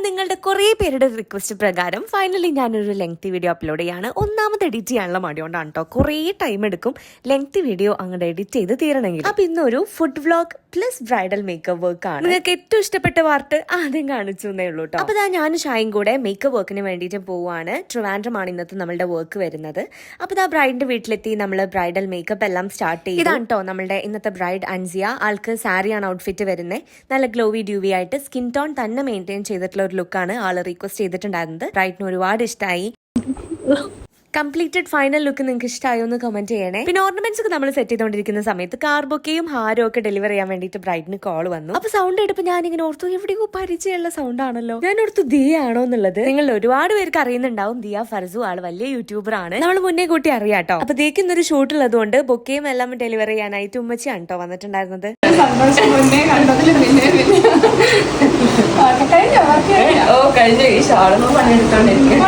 നിങ്ങളുടെ കുറേ പേരുടെ റിക്വസ്റ്റ് പ്രകാരം ഫൈനലി ഞാനൊരു ലെങ്തി വീഡിയോ അപ്ലോഡ് ചെയ്യാണ്. ഒന്നാമത് എഡിറ്റ് ചെയ്യാനുള്ള മടിയോണ്ടാണ് കേട്ടോ. കുറേ ടൈം എടുക്കും ലെങ്തി വീഡിയോ അങ്ങോട്ട് എഡിറ്റ് ചെയ്ത് തീരണമെങ്കിൽ. അപ്പൊ ഇന്നൊരു food vlog plus bridal makeup work ആണ്. നിങ്ങൾക്ക് ഏറ്റവും ഇഷ്ടപ്പെട്ട പാർട്ട് ആദ്യം കാണിച്ചു എന്നേ ഉള്ളൂ കേട്ടോ. അപ്പൊ ഞാനും ഷായും കൂടെ മേക്കപ്പ് വർക്കിന് വേണ്ടിയിട്ട് പോവാണ്. ട്രിവാൻഡ്രമാണ് ഇന്നത്തെ നമ്മളുടെ വർക്ക് വരുന്നത്. അപ്പൊ ബ്രൈഡിന്റെ വീട്ടിലെത്തി നമ്മൾ ബ്രൈഡൽ മേക്കപ്പ് എല്ലാം സ്റ്റാർട്ട് ചെയ്തു. ഇതാണ് കേട്ടോ നമ്മളുടെ ഇന്നത്തെ ബ്രൈഡ് അൻസിയ. ആൾക്ക് സാരിയാണ് ഔട്ട്ഫിറ്റ് വരുന്നത്. നല്ല ഗ്ലോവി ഡ്യൂവി ആയിട്ട് സ്കിൻ ടോൺ തന്നെ മെയിൻറ്റെയിൻ ചെയ്തിട്ടുള്ള ഒരു ലുക്കാണ് ആള് റിക്വസ്റ്റ് ചെയ്തിട്ടുണ്ടായിരുന്നത്. ബ്രൈഡിന് ഒരുപാട് ഇഷ്ടമായി. കംപ്ലീറ്റഡ് ഫൈനൽ ലുക്ക് നിങ്ങൾക്ക് ഇഷ്ടമായോ എന്ന് കമന്റ് ചെയ്യണേ. പിന്നെ ഓർണമെന്റ്സ് ഒക്കെ നമ്മൾ സെറ്റ് ചെയ്തുകൊണ്ടിരിക്കുന്ന സമയത്ത് കാർ ബൊക്കെയും ഹാരവും ഒക്കെ ഡെലിവർ ചെയ്യാൻ വേണ്ടിയിട്ട് ബ്രൈഡിന് കോൾ വന്നു. അപ്പൊ സൗണ്ട് എടുപ്പ് ഞാൻ ഇങ്ങനെ ഓർത്തു, എവിടെയോ പരിചയമുള്ള സൗണ്ട് ആണല്ലോ. ഞാൻ ഓർത്തു ദിയ ആണോ എന്നുള്ളത്. നിങ്ങൾ ഒരുപാട് പേർക്ക് അറിയുന്നുണ്ടാവും. ദിയ ഫർസു ആള് വലിയ യൂട്യൂബർ ആണ്. നമ്മൾ മുന്നേ കൂട്ടി അറിയാട്ടോ. അപ്പൊ ദിയക്ക് ഇന്നൊരു ഷൂട്ട് ഉള്ളതുകൊണ്ട് ബൊക്കെയും എല്ലാം ഡെലിവർ ചെയ്യാനായിട്ട് ഉമ്മച്ചിയാണ് കേട്ടോ വന്നിട്ടുണ്ടായിരുന്നത്. കഴിഞ്ഞ ഈ ഷാളൊന്നും പണിയെടുത്തോണ്ടിരിക്കും.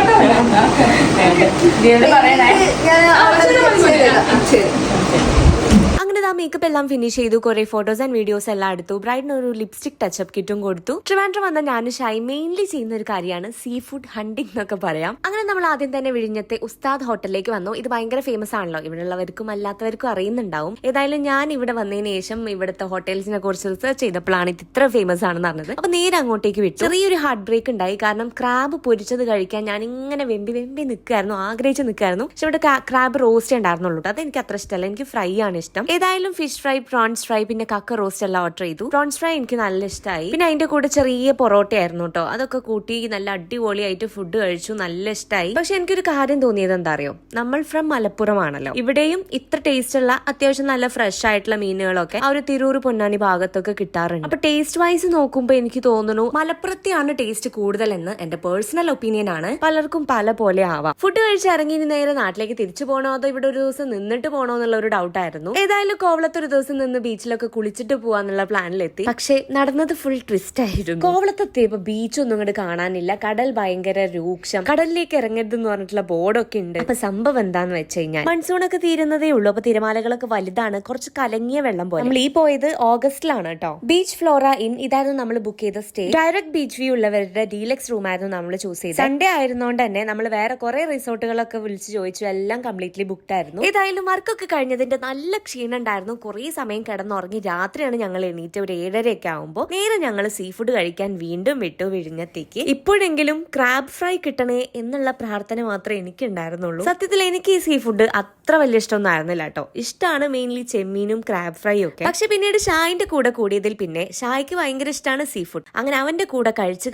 മേക്കപ്പ് എല്ലാം ഫിനിഷ് ചെയ്തു. കുറെ ഫോട്ടോസ് ആൻഡ് വീഡിയോസ് എല്ലാം എടുത്തു. ബ്രൈഡിന് ഒരു ലിപ്സ്റ്റിക് ടച്ചപ്പ് കിറ്റും കൊടുത്തു. ട്രിവാൻഡ്രം വന്ന ഞാനും ഷായി മെയിൻലി ചെയ്യുന്ന ഒരു കാര്യമാണ് സീ ഫുഡ് ഹണ്ടിങ് എന്നൊക്കെ പറയാം. അങ്ങനെ നമ്മൾ ആദ്യം തന്നെ വിഴിഞ്ഞത്തെ ഉസ്താദ് ഹോട്ടലിലേക്ക് വന്നു. ഇത് ഭയങ്കര ഫേമസ് ആണല്ലോ, ഇവിടെയുള്ളവർക്കും അല്ലാത്തവർക്കും അറിയുന്നുണ്ടാവും. ഏതായാലും ഞാൻ ഇവിടെ വന്നതിന് ശേഷം ഇവിടുത്തെ ഹോട്ടൽസിനെ കുറിച്ച് റിസർച്ച് ചെയ്തപ്പോഴാണ് ഇത് ഇത്ര ഫേമസ് ആണെന്ന് പറഞ്ഞത്. അപ്പൊ നേരെ അങ്ങോട്ടേക്ക് വിട്ടു. ചെറിയൊരു ഹാർട്ട് ബ്രേക്ക് ഉണ്ടായി. കാരണം ക്രാബ് പൊരിച്ചത് കഴിക്കാൻ ഞാൻ ഇങ്ങനെ വെമ്പി നിൽക്കായിരുന്നു, ആഗ്രഹിച്ച് നിൽക്കായിരുന്നു. പക്ഷെ ഇവിടെ ക്രാബ് റോസ്റ്റ് ഉണ്ടായിരുന്നുള്ളൂ. അത് എനിക്ക് അത്ര ഇഷ്ടമല്ല. എനിക്ക് ഫ്രൈ ആണ് ഇഷ്ടം. ഏതായാലും ഫിഷ് ഫ്രൈ, പ്രോൺസ് ഫ്രൈ, പിന്നെ കക്ക റോസ്റ്റ് എല്ലാം ഓർഡർ ചെയ്തു. പ്രോൺസ് ഫ്രൈ എനിക്ക് നല്ല ഇഷ്ടമായി. പിന്നെ അതിന്റെ കൂടെ ചെറിയ പൊറോട്ട ആയിരുന്നു കേട്ടോ. അതൊക്കെ കൂട്ടി നല്ല അടിപൊളിയായിട്ട് ഫുഡ് കഴിച്ചു. നല്ല ഇഷ്ടമായി. പക്ഷെ എനിക്കൊരു കാര്യം തോന്നിയത് എന്താ അറിയോ, നമ്മൾ ഫ്രം മലപ്പുറം ആണല്ലോ. ഇവിടെയും ഇത്ര ടേസ്റ്റ് ഉള്ള അത്യാവശ്യം നല്ല ഫ്രഷ് ആയിട്ടുള്ള മീനുകളൊക്കെ ആ ഒരു തിരൂർ പൊന്നാനി ഭാഗത്തൊക്കെ കിട്ടാറുണ്ട്. അപ്പൊ ടേസ്റ്റ് വൈസ് നോക്കുമ്പോ എനിക്ക് തോന്നുന്നു മലപ്പുറത്തെയാണ് ടേസ്റ്റ് കൂടുതലെന്ന് എന്റെ പേഴ്സണൽ ഒപ്പീനിയൻ ആണ്. പലർക്കും പല പോലെ ആവാം. ഫുഡ് കഴിച്ച് ഇറങ്ങി നേരെ നാട്ടിലേക്ക് തിരിച്ചു പോകണോ അതോ ഇവിടെ ഒരു ദിവസം നിന്നിട്ട് പോകണോ എന്നുള്ള ഒരു ഡൗട്ട് ആയിരുന്നു. ഏതായാലും കോവളത്തൊരു ദിവസം നിന്ന് ബീച്ചിലൊക്കെ കുളിച്ചിട്ട് പോവാന്നുള്ള പ്ലാനിലെത്തി. പക്ഷെ നടന്നത് ഫുൾ ട്വിസ്റ്റ് ആയിരുന്നു. കോവളത്തെത്തിയപ്പോ ബീച്ചൊന്നും ഇങ്ങോട്ട് കാണാനില്ല. കടൽ ഭയങ്കര രൂക്ഷം. കടലിലേക്ക് ഇറങ്ങരുതെന്ന് പറഞ്ഞിട്ടുള്ള ബോർഡൊക്കെ ഉണ്ട്. അപ്പൊ സംഭവം എന്താന്ന് വെച്ച് കഴിഞ്ഞാൽ മൺസൂണൊക്കെ തീരുന്നതേ ഉള്ളൂ. അപ്പൊ തിരമാലകളൊക്കെ വലുതാണ്. കുറച്ച് കലങ്ങിയ വെള്ളം പോലെ. നമ്മൾ ഈ പോയത് ഓഗസ്റ്റിലാണ് കേട്ടോ. ബീച്ച് ഫ്ലോറ ഇൻ ഇതായിരുന്നു നമ്മൾ ബുക്ക് ചെയ്ത സ്റ്റേ. ഡയറക്റ്റ് ബീച്ച് വ്യൂ ഉള്ളവരുടെ ഡീലക്സ് റൂം ആയിരുന്നു നമ്മൾ ചൂസ് ചെയ്തത്. സൺഡേ ആയിരുന്നോണ്ട് തന്നെ നമ്മൾ വേറെ കുറെ റിസോർട്ടുകളൊക്കെ വിളിച്ച് ചോദിച്ചു. എല്ലാം കംപ്ലീറ്റ്ലി ബുക്ക്ഡ് ആയിരുന്നു. ഏതായാലും വർക്കൊക്കെ കഴിഞ്ഞതിന്റെ നല്ല ക്ഷീണം ഉണ്ടായിരുന്നു. കുറെ സമയം കിടന്നുറങ്ങി. രാത്രിയാണ് ഞങ്ങൾ എണീറ്റ് ഒരു 7:30 ആവുമ്പോൾ നേരെ ഞങ്ങൾ സീ ഫുഡ് കഴിക്കാൻ വീണ്ടും വിട്ടു വിഴിഞ്ഞത്തേക്ക്. ഇപ്പോഴെങ്കിലും ക്രാബ് ഫ്രൈ കിട്ടണേ എന്നുള്ള പ്രാർത്ഥന മാത്രമേ എനിക്ക് ഉണ്ടായിരുന്നുള്ളൂ. സത്യത്തിൽ എനിക്ക് ഈ സീ ഫുഡ് അത്ര വലിയ ഇഷ്ടമൊന്നും ആയിരുന്നില്ല കേട്ടോ. ഇഷ്ടമാണ് മെയിൻലി ചെമ്മീനും ക്രാബ് ഫ്രൈയും ഒക്കെ. പക്ഷെ പിന്നീട് ഷായിന്റെ കൂടെ കൂടിയതിൽ പിന്നെ ഷായ്ക്ക് ഭയങ്കര ഇഷ്ടമാണ് സീ ഫുഡ്. അങ്ങനെ അവന്റെ കൂടെ കഴിച്ച്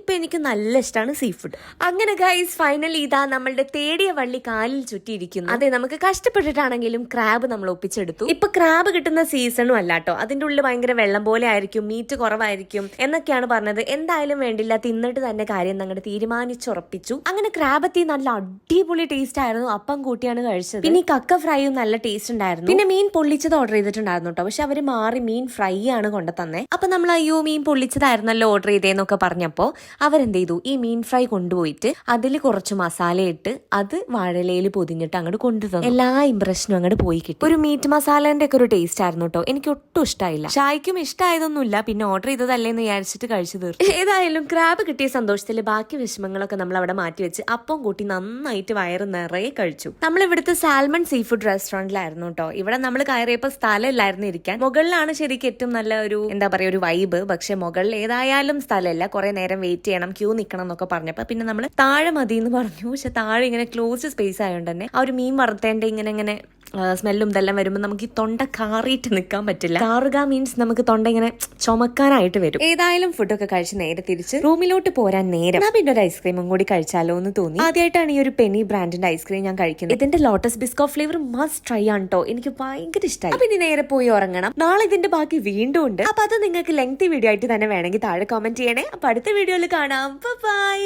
ഇപ്പൊ എനിക്ക് നല്ല ഇഷ്ടമാണ് സീ ഫുഡ്. അങ്ങനെ ഗൈസ് ഫൈനലി ഇതാ നമ്മളുടെ തേടിയ വള്ളി കാലിൽ ചുറ്റിയിരിക്കുന്നു. അതെ, നമുക്ക് കഷ്ടപ്പെട്ടിട്ടാണെങ്കിലും ക്രാബ് നമ്മൾ ഒപ്പിച്ചെടുത്തു. ഇപ്പൊ ക്രാബ് കിട്ടുന്ന സീസണും അല്ലാട്ടോ. അതിന്റെ ഉള്ളിൽ ഭയങ്കര വെള്ളം പോലെ ആയിരിക്കും, മീറ്റ് കുറവായിരിക്കും എന്നൊക്കെയാണ് പറഞ്ഞത്. എന്തായാലും വേണ്ടില്ല, തിന്നിട്ട് തന്നെ കാര്യം ഞങ്ങളുടെ തീരുമാനിച്ചുറപ്പിച്ചു. അങ്ങനെ ക്രാബത്തി നല്ല അടിപൊളി ടേസ്റ്റ് ആയിരുന്നു. അപ്പം കൂട്ടിയാണ് കഴിച്ചത്. പിന്നെ ഈ കക്ക ഫ്രൈയും നല്ല ടേസ്റ്റ് ഉണ്ടായിരുന്നു. പിന്നെ മീൻ പൊള്ളിച്ചത് ഓർഡർ ചെയ്തിട്ടുണ്ടായിരുന്നു കേട്ടോ. പക്ഷെ അവര് മാറി മീൻ ഫ്രൈ ആണ് കൊണ്ടു തന്നെ. അപ്പൊ നമ്മൾ അയ്യോ മീൻ പൊള്ളിച്ചതായിരുന്നല്ലോ ഓർഡർ ചെയ്തേന്നൊക്കെ പറഞ്ഞപ്പോ അവരെന്ത് ചെയ്തു, ഈ മീൻ ഫ്രൈ കൊണ്ടുപോയിട്ട് അതിൽ കുറച്ച് മസാല ഇട്ട് അത് വാഴയിലയിൽ പൊതിഞ്ഞിട്ട് അങ്ങോട്ട് കൊണ്ടുതന്നു. എല്ലാ ഇംപ്രഷനും അങ്ങോട്ട് പോയി കിട്ടി. ഒരു മീറ്റ് മസാലേന്റെ ഒക്കെ ഒരു ടേസ്റ്റ് ആയിരുന്നു കേട്ടോ. എനിക്ക് ഒട്ടും ഇഷ്ടമായില്ല. ഷായ്ക്കും ഇഷ്ടമായതൊന്നുമില്ല. പിന്നെ ഓർഡർ ചെയ്തതല്ലേന്ന് വിചാരിച്ചിട്ട് കഴിച്ചു തീർന്നു. ഏതായാലും ക്രാബ് കിട്ടിയ സന്തോഷത്തിൽ ബാക്കി വിഷമങ്ങളൊക്കെ നമ്മൾ അവിടെ മാറ്റിവെച്ച് അപ്പം കൂട്ടി നന്നായിട്ട് വയറ് നിറയെ കഴിച്ചു. നമ്മൾ ഇവിടുത്തെ സാൽമൺ സീ ഫുഡ് റെസ്റ്റോറന്റിലായിരുന്നു കേട്ടോ. ഇവിടെ നമ്മൾ കയറിയപ്പോ സ്ഥലമില്ലായിരുന്നു ഇരിക്കാൻ. മുകളിലാണ് ശരിക്കും ഏറ്റവും നല്ല ഒരു എന്താ പറയാ ഒരു വൈബ്. പക്ഷെ മുകളിൽ ഏതായാലും സ്ഥലമില്ല. കുറെ നേരം വെയിറ്റ് ചെയ്യണം, ക്യൂ നിൽക്കണം എന്നൊക്കെ പറഞ്ഞപ്പോ പിന്നെ നമ്മൾ താഴെ മതി എന്ന് പറഞ്ഞു. പക്ഷെ താഴെ ഇങ്ങനെ ക്ലോസ്ഡ് സ്പേസ് ആയതുകൊണ്ട് തന്നെ ആ ഒരു മീൻ വറുത്തേന്റെ ഇങ്ങനെ സ്മെല്ലും ഇതെല്ലാം വരുമ്പോൾ നമുക്ക് ഈ തൊണ്ട കാറിയിട്ട് നിൽക്കാൻ പറ്റില്ല. കാറുക മീൻസ് നമുക്ക് തൊണ്ട ഇങ്ങനെ ചുമക്കാനായിട്ട് വരും. ഏതായാലും ഫുഡൊക്കെ കഴിച്ച് നേരെ തിരിച്ച് റൂമിലോട്ട് പോരാൻ നേരം പിന്നെ ഒരു ഐസ്ക്രീമും കൂടി കഴിച്ചാലോ എന്ന് തോന്നി. ആദ്യമായിട്ടാണ് ഈ ഒരു പെനി ബ്രാൻഡിന്റെ ഐസ്ക്രീം ഞാൻ കഴിക്കുന്നത്. ഇതിന്റെ ലോട്ടസ് ബിസ്കോ ഫ്ലേവർ മസ്റ്റ് ട്രൈ ആണ് കേട്ടോ. എനിക്ക് ഭയങ്കര ഇഷ്ടമായി. അപ്പൊ ഇനി നേരെ പോയി ഉറങ്ങണം. നാളെ ഇതിന്റെ ബാക്കി വീണ്ടും ഉണ്ട്. അപ്പൊ അത് നിങ്ങൾക്ക് ലെങ്തി വീഡിയോ ആയിട്ട് തന്നെ വേണമെങ്കിൽ താഴെ കമന്റ് ചെയ്യണേ. അപ്പൊ അടുത്ത വീഡിയോയിൽ കാണാം. ബൈ.